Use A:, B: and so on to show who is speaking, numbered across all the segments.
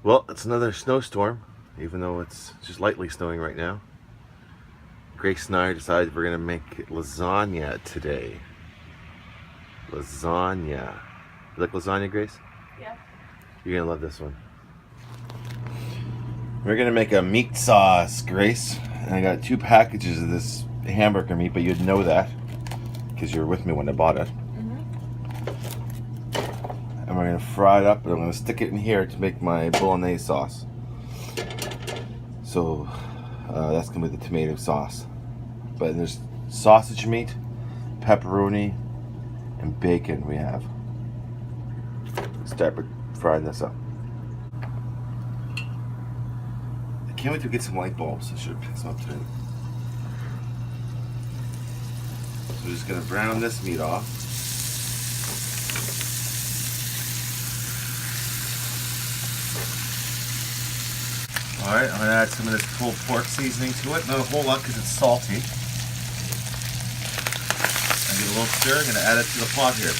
A: Well, it's another snowstorm, even though it's just lightly snowing right now. Grace and I decided we're gonna make lasagna today. Lasagna. You like lasagna, Grace?
B: Yeah.
A: You're gonna love this one. We're gonna make a meat sauce, Grace. And I got 2 packages of this hamburger meat, but you'd know that because you were with me when I bought it. And we're gonna fry it up, and I'm gonna stick it in here to make my bolognese sauce. So that's gonna be the tomato sauce. But there's sausage meat, pepperoni, and bacon we have. Start with frying this up. I can't wait to get some light bulbs. I should have picked some up today. So we're just gonna brown this meat off. Alright, I'm gonna add some of this pulled pork seasoning to it. Not a whole lot because it's salty. I give it a little stir. I'm gonna add it to the pot here.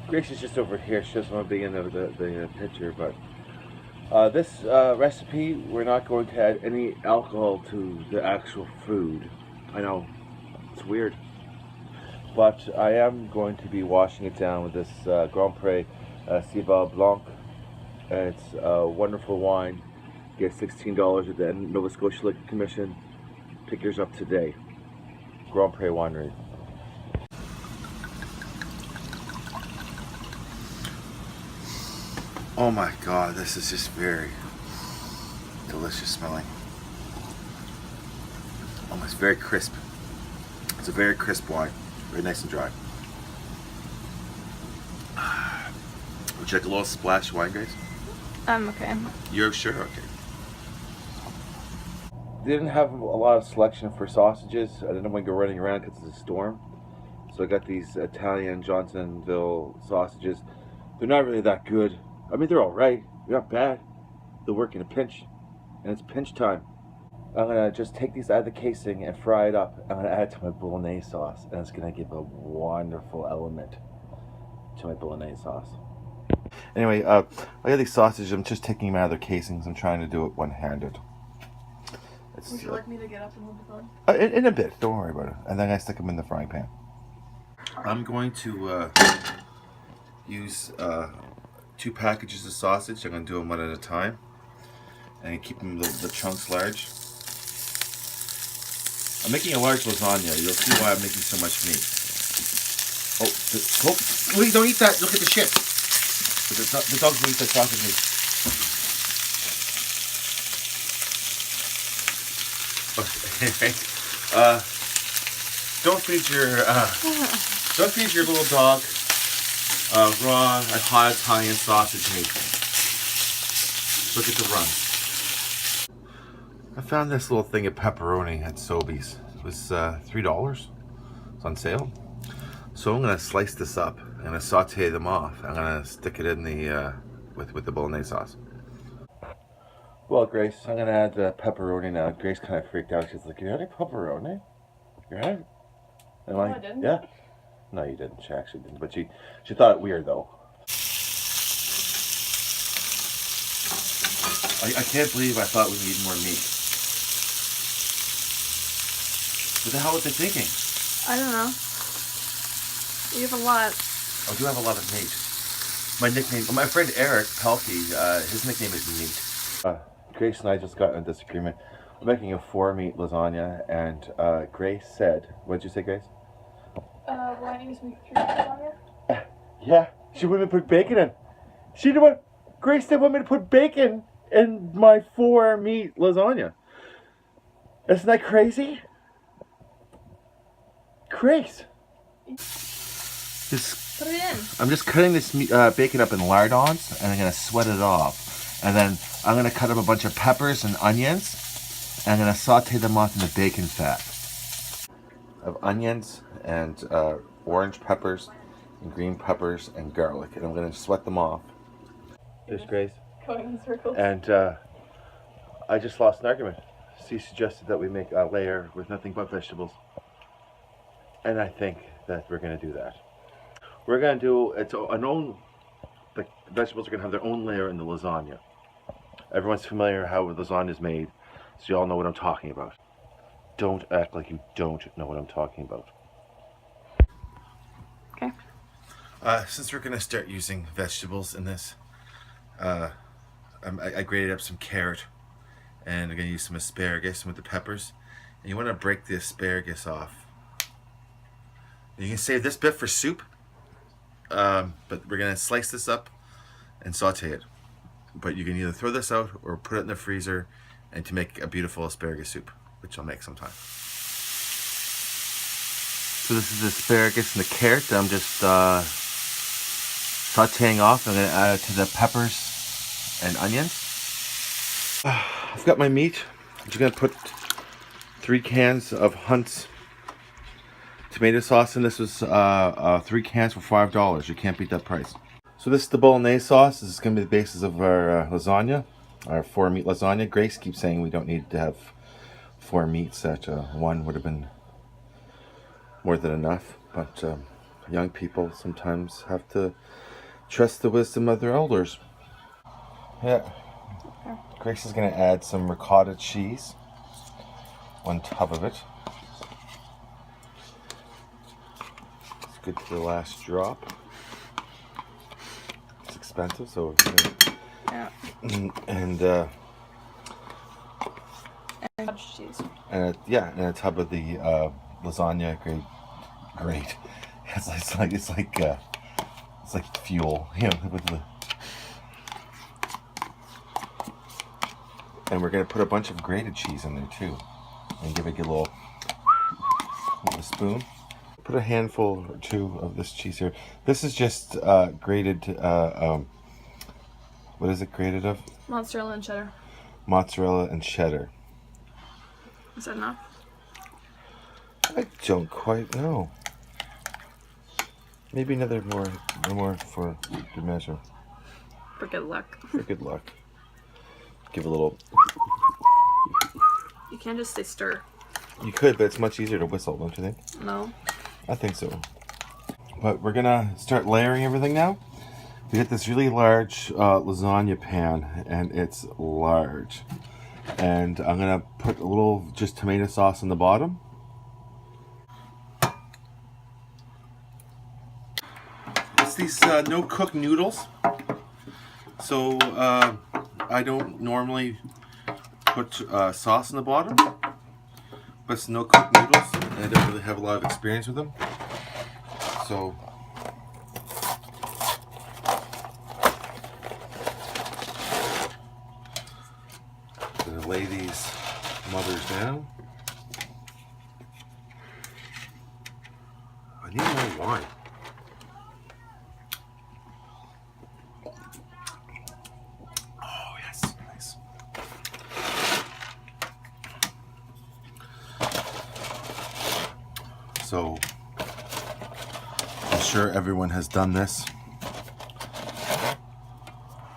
A: Grace is just over here. She doesn't want to be in the picture, but this recipe, we're not going to add any alcohol to the actual food. I know, it's weird. But I am going to be washing it down with this Grand Prix Cibal Blanc. It's a wonderful wine. You get $16 at the Nova Scotia Liquor Commission. Pick yours up today. Grand Prix Winery. Oh my God, this is just very delicious smelling. Oh, it's very crisp. It's a very crisp wine. Very nice and dry. Would you like a little splash of wine, Grace?
B: Okay.
A: You're sure? Okay. They didn't have a lot of selection for sausages. I didn't want to go running around because it's a storm. So I got these Italian Johnsonville sausages. They're not really that good. I mean, they're all right. They're not bad. They'll work in a pinch. And it's pinch time. I'm going to just take these out of the casing and fry it up. I'm going to add it to my bolognese sauce. And it's going to give a wonderful element to my bolognese sauce. Anyway, I got these sausages. I'm just taking them out of their casings. I'm trying to do it one-handed.
B: Would you like me to get up and hold the phone?
A: In a bit. Don't worry about it. And then I stick them in the frying pan. I'm going to use 2 packages of sausage. I'm going to do them one at a time. And keep them the chunks large. I'm making a large lasagna. You'll see why I'm making so much meat. Oh, wait, don't eat that. Look at the shit. The dogs will eat the sausage meat. Okay. Don't feed your little dog raw hot Italian sausage meat. Look at the runs. I found this little thing of pepperoni at Sobeys. It was $3. It's on sale. So I'm gonna slice this up. I'm gonna saute them off. I'm gonna stick it in the with the bolognese sauce. Well, Grace, I'm gonna add the pepperoni now. Grace kind of freaked out. She's like, "You had any pepperoni? You had it?" And
B: I didn't.
A: Yeah. No, you didn't. She actually didn't. But she thought it weird though. I can't believe I thought we needed more meat. What the hell was I thinking?
B: I don't know. You have a lot.
A: I do have a lot of meat. My friend Eric Pelkey, his nickname is Meat. Grace and I just got in a disagreement. I'm making a 4-meat lasagna, and Grace said, what did you say, Grace?
B: Why don't you just make 3 lasagna?
A: Yeah, she wanted me to put bacon in. Grace didn't want me to put bacon in my 4-meat lasagna. Isn't that crazy? Grace.
B: Put it in.
A: I'm just cutting this bacon up in lardons, and I'm going to sweat it off. And then I'm going to cut up a bunch of peppers and onions, and I'm going to saute them off in the bacon fat. I have onions and orange peppers and green peppers and garlic, and I'm going to sweat them off. There's Grace.
B: Going in circles.
A: And I just lost an argument. She suggested that we make a layer with nothing but vegetables. And I think that we're going to do that. We're gonna do it's an own. The vegetables are gonna have their own layer in the lasagna. Everyone's familiar how lasagna is made, so you all know what I'm talking about. Don't act like you don't know what I'm talking about.
B: Okay.
A: Since we're gonna start using vegetables in this, I grated up some carrot, and I'm gonna use some asparagus with the peppers. And you want to break the asparagus off. You can save this bit for soup, but we're gonna slice this up and saute it. But you can either throw this out or put it in the freezer and to make a beautiful asparagus soup, which I'll make sometime. So this is the asparagus and the carrot that I'm just sauteing off. I'm going to add it to the peppers and onions. I've got my meat. I'm just going to put 3 cans of Hunt's tomato sauce in. This was 3 cans for $5. You can't beat that price. So this is the bolognese sauce. This is going to be the basis of our lasagna, our 4 meat lasagna. Grace keeps saying we don't need to have 4 meats, that 1 would have been more than enough. But young people sometimes have to trust the wisdom of their elders. Yeah. Grace is going to add some ricotta cheese on top of it. It's good to the last drop. Expensive, so
B: yeah.
A: And
B: cottage cheese.
A: And and a tub of the lasagna grate. It's like fuel, you know, with the. And we're gonna put a bunch of grated cheese in there too, and give it a little with a spoon. Put a handful or 2 of this cheese here. This is just grated. What is it grated of?
B: Mozzarella and cheddar.
A: Mozzarella and cheddar.
B: Is that enough?
A: I don't quite know. Maybe another more for good measure.
B: For good luck.
A: For good luck. Give a little.
B: You can't just say stir.
A: You could, but it's much easier to whistle, don't you think?
B: No.
A: I think so. But we're gonna start layering everything now. We get this really large lasagna pan, and it's large. And I'm gonna put a little just tomato sauce on the bottom. It's these no-cook noodles. So I don't normally put sauce on the bottom. But it's no-cook noodles, and I don't really have a lot of experience with them. So I'm gonna lay these mothers down. I need more wine. Oh yes, nice. So I'm sure everyone has done this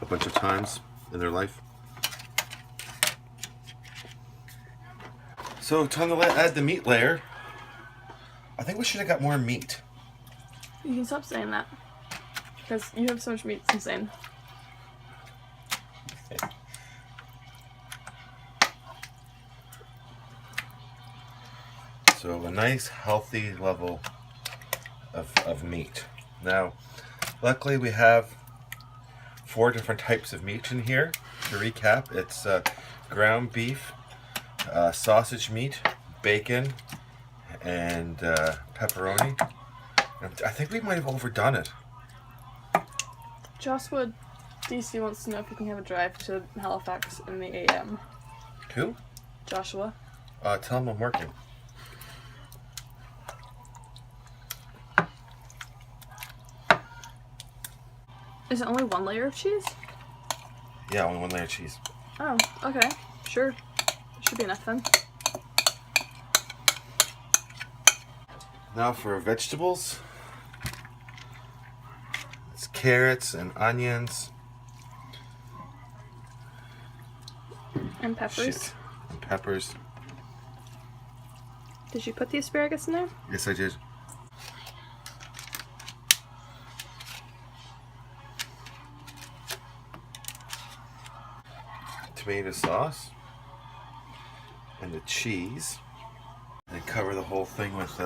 A: a bunch of times in their life. So time to add the meat layer. I think we should have got more meat.
B: You can stop saying that. Because you have so much meat, it's insane.
A: So a nice healthy level of meat. Now, luckily we have 4 different types of meat in here. To recap, it's ground beef, sausage meat, bacon, and pepperoni. I think we might have overdone it.
B: Joshua DC wants to know if you can have a drive to Halifax in the AM.
A: Who?
B: Joshua.
A: Tell him I'm working.
B: Is it only 1 layer of cheese?
A: Yeah, only 1 layer of cheese.
B: Oh, okay. Sure. Should be enough then.
A: Now for vegetables. It's carrots and onions.
B: And peppers.
A: Shit. And peppers.
B: Did you put the asparagus in there?
A: Yes, I did. tomato sauce and the cheese, and cover the whole thing with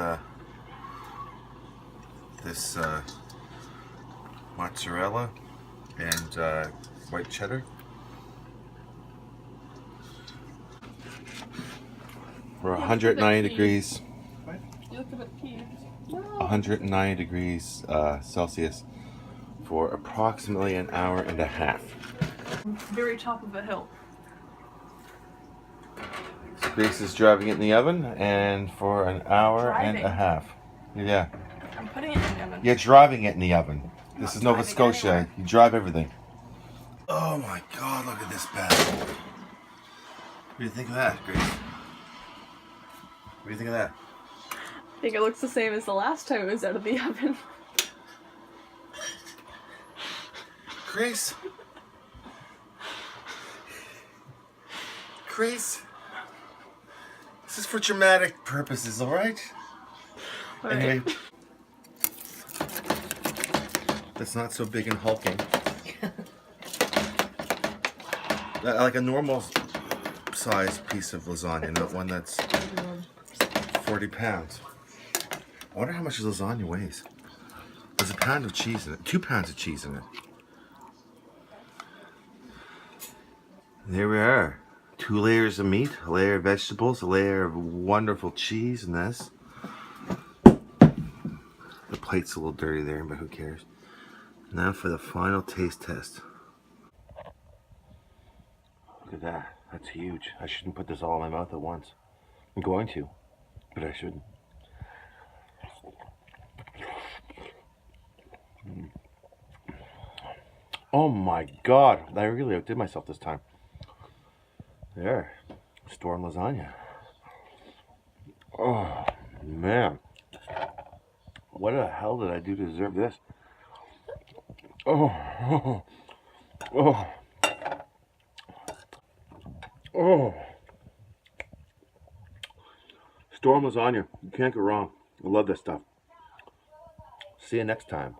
A: this mozzarella and white cheddar. We're 190 degrees.
B: You look a bit peeved. No.
A: 190 degrees Celsius for approximately an hour and a half.
B: Very top of a hill.
A: So Grace is driving it in the oven, and for an hour and a half. Yeah.
B: I'm putting it in the oven.
A: You're driving it in the oven. This is Nova
B: driving
A: Scotia.
B: anywhere.
A: You drive everything. Oh my God! Look at this bad boy. What do you think of that, Grace? What do you think of that?
B: I think it looks the same as the last time it was out of the oven.
A: Grace? Grace? This is for dramatic purposes, alright?
B: All
A: Anyway.
B: right.
A: That's not so big and hulking. Like a normal size piece of lasagna, not one that's 40 pounds. I wonder how much lasagna weighs. There's a pound of cheese in it. 2 pounds of cheese in it. There we are. 2 layers of meat, a layer of vegetables, a layer of wonderful cheese, and this. The plate's a little dirty there, but who cares? Now for the final taste test. Look at that. That's huge. I shouldn't put this all in my mouth at once. I'm going to, but I shouldn't. Oh my God. I really outdid myself this time. There. Storm lasagna. Oh, man. What the hell did I do to deserve this? Oh, oh, oh, oh. Storm lasagna. You can't go wrong. I love this stuff. See you next time.